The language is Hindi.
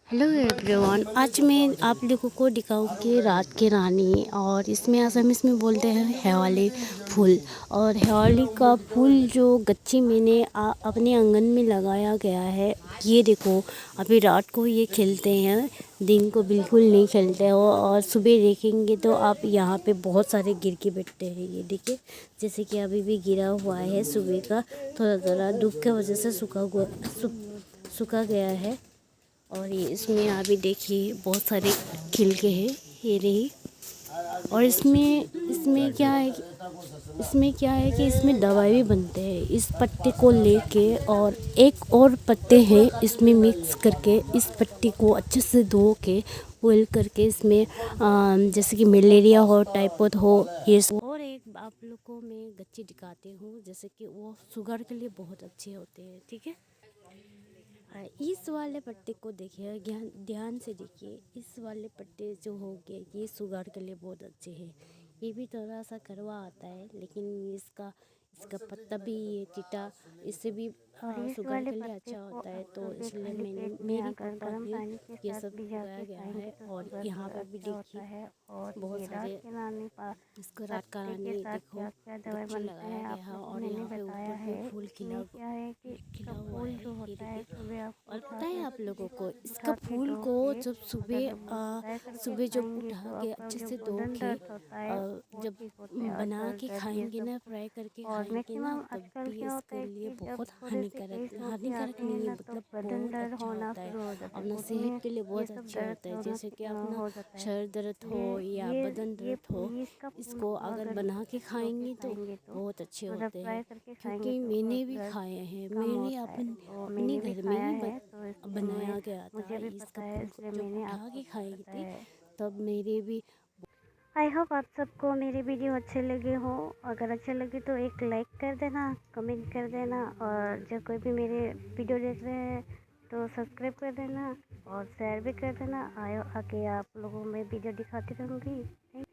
Hello everyone. आज मैं आप लोगों को दिखाऊंगी रात की रानी। और इसमें असमीज में बोलते हैं हेवाली फूल। और हेवाली का फूल जो गच्ची मैंने अपने आंगन में लगाया गया है। ये देखो, अभी रात को ये खिलते हैं, दिन को बिल्कुल नहीं खिलते हो। और सुबह देखेंगे तो आप यहाँ पे बहुत सारे गिर के बैठते हैं। ये देखिए, जैसे कि अभी भी गिरा हुआ है सुबह का, थोड़ा थोड़ा धूप की वजह से सूखा गया है। और ये इसमें अभी देखिए बहुत सारे खिल के हैं, ये रही। और इसमें इसमें क्या है कि इसमें दवाई भी बनते हैं। इस पत्ते को लेके और एक और पत्ते हैं इसमें मिक्स करके, इस पत्ती को अच्छे से धो के बॉईल करके इसमें जैसे कि मलेरिया हो, टाइफाइड हो, ये सब। और एक आप लोग को मैं गच्ची दिखाती हूँ, जैसे कि वो शुगर के लिए बहुत अच्छे होते हैं। ठीक है, इस वाले पत्ते को देखिए, ध्यान से देखिए। इस वाले पत्ते जो हो गए, ये शुगर के लिए बहुत अच्छे हैं। ये भी थोड़ा सा कड़वा आता है, लेकिन इसका इसका पत्ता भी, ये टीटा, इससे भी शुगर के लिए अच्छा होता है। तो इसलिए मैंने मेरी पापा ने ये सब उगाया गया है। और यहाँ पे भी देखिए बहुत सारे, इसको रात का रानी देखो, गच्ची लगाया गया है। और यहाँ पे ऊपर भी फूल खिला हुआ है, ये देखिए। और पता है आप लोगों को, इसका फूल को जब सुबह जब उठा के अच्छे से धो के जब बना के खाएंगे ना, फ्राई करके खाएंगे ना, तब भी इसके लिए बहुत हानिकारक नहीं है, मतलब बहुत अच्छा होता है। अपना सेहत के लिए बहुत अच्छा होता है। जैसे कि अपना सर दर्द हो या बदन दर्द हो, इसको अगर बना के खाएंगे तो बहुत अच्छे होते हैं। क्योंकि मैंने भी खाए हैं, मैंने अपने घर में ही बनाया गया था। इसका फूल को जब उठा के खाई थी, तब मेरे भी। आई होप आप सबको मेरे वीडियो अच्छे लगे हो। अगर अच्छे लगे तो एक लाइक कर देना, कमेंट कर देना। और जो कोई भी मेरे वीडियो देख रहे हैं तो सब्सक्राइब कर देना और शेयर भी कर देना। आयो आके आप लोगों में वीडियो दिखाती रहूँगी।